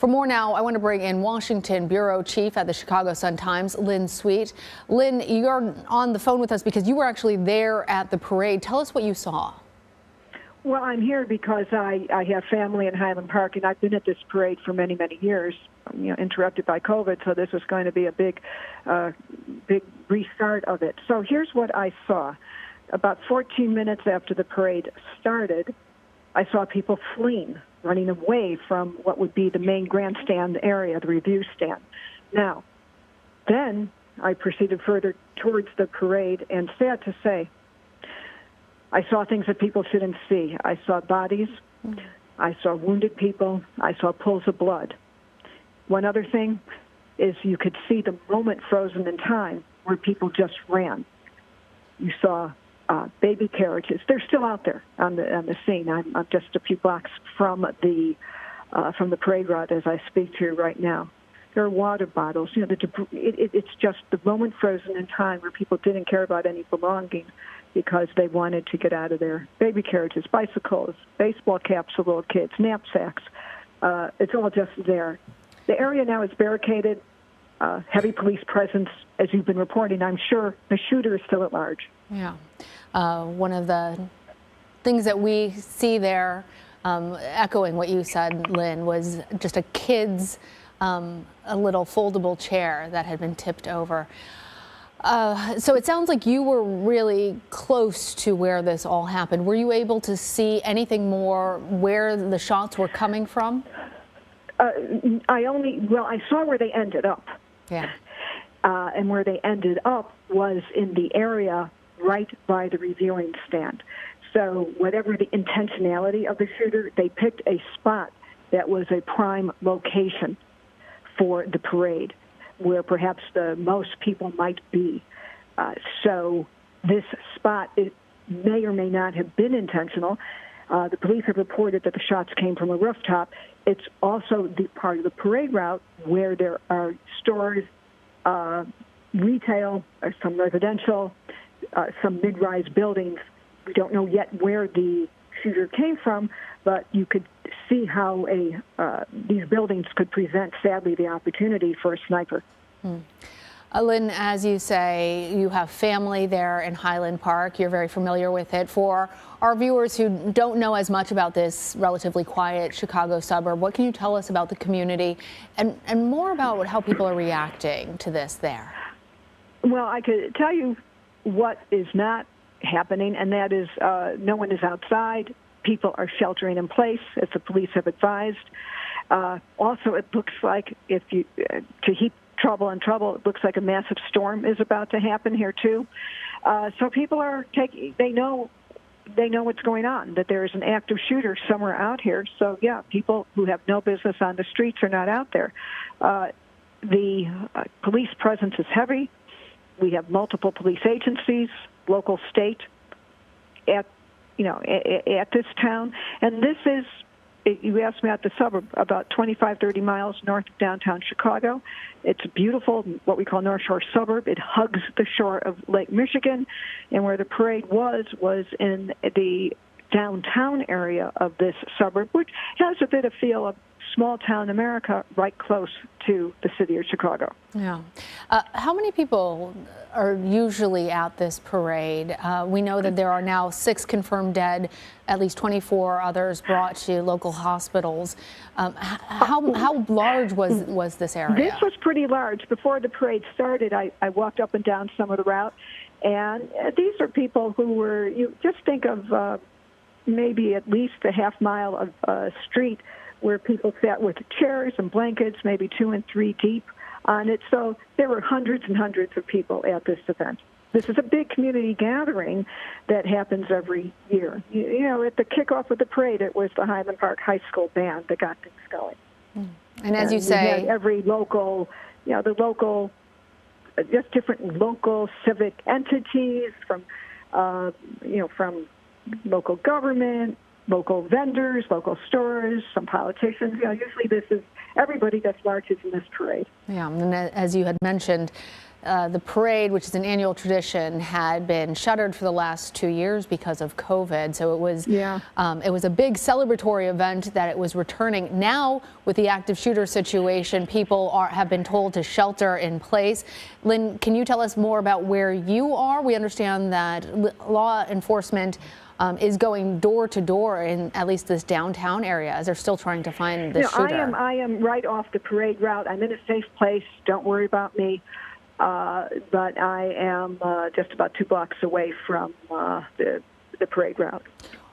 For more now, I want to bring in Washington Bureau Chief at the Chicago Sun-Times, Lynn Sweet. Lynn, you're on the phone with us because you were actually there at the parade. Tell us what you saw. Well, I'm here because I have family in Highland Park, and I've been at this parade for many, many years, interrupted by COVID, so this was going to be a big restart of it. So here's what I saw. About 14 minutes after the parade started, I saw people fleeing, running away from what would be the main grandstand area, the review stand. Now, then I proceeded further towards the parade, and sad to say, I saw things that people shouldn't see. I saw bodies. I saw wounded people. I saw pools of blood. One other thing is you could see the moment frozen in time where people just ran. You saw baby carriages. They're still out there on the scene. I'm just a few blocks from the parade route as I speak to you right now. There are water bottles. It's just the moment frozen in time where people didn't care about any belonging because they wanted to get out of there. Baby carriages, bicycles, baseball caps for little kids, knapsacks. It's all just there. The area now is barricaded, heavy police presence, as you've been reporting. I'm sure the shooter is still at large. Yeah. One of the things that we see there, echoing what you said, Lynn, was just a kid's a little foldable chair that had been tipped over. So it sounds like you were really close to where this all happened. Were you able to see anything more where the shots were coming from? I saw where they ended up. Yeah. And where they ended up was in the area right by the reviewing stand. So whatever the intentionality of the shooter, they picked a spot that was a prime location for the parade, where perhaps the most people might be. So this spot, it may or may not have been intentional. The police have reported that the shots came from a rooftop. It's also the part of the parade route where there are stores, retail, some residential, some mid-rise buildings. We don't know yet where the shooter came from, but you could see how these buildings could present, sadly, the opportunity for a sniper. Lynn, as you say, you have family there in Highland Park. You're very familiar with it. For our viewers who don't know as much about this relatively quiet Chicago suburb, what can you tell us about the community and more about how people are reacting to this there? Well, I could tell you what is not happening, and that is no one is outside. People are sheltering in place, as the police have advised. Also, it looks like to heap trouble on trouble, it looks like a massive storm is about to happen here too. So people are they know what's going on, that there is an active shooter somewhere out here. So yeah, people who have no business on the streets are not out there. The police presence is heavy. We have multiple police agencies, local, state, at this town, and this is. You asked me about the suburb, about 25, 30 miles north of downtown Chicago. It's a beautiful, what we call North Shore suburb. It hugs the shore of Lake Michigan, and where the parade was in the downtown area of this suburb, which has a bit of feel of small town America right close to the city of Chicago. Yeah. How many people are usually at this parade? We know that there are now 6 confirmed dead, at least 24 others brought to local hospitals. How large was this area? This was pretty large. Before the parade started, I walked up and down some of the route, and these are people who were, you just think of maybe at least a half mile of street where people sat with chairs and blankets, maybe 2 and 3 deep on it. So there were hundreds and hundreds of people at this event. This is a big community gathering that happens every year. You know, at the kickoff of the parade, it was the Highland Park High School band that got things going. And as you say, every local, just different local civic entities from local government, local vendors, local stores, some politicians. Usually this is everybody that's marches in this parade. Yeah, and as you had mentioned, the parade, which is an annual tradition, had been shuttered for the last 2 years because of COVID. So it was a big celebratory event that it was returning. Now, with the active shooter situation, people have been told to shelter in place. Lynn, can you tell us more about where you are? We understand that law enforcement is going door to door in at least this downtown area as they're still trying to find the shooter. I am right off the parade route. I'm in a safe place. Don't worry about me. But I am just about 2 blocks away from the parade route.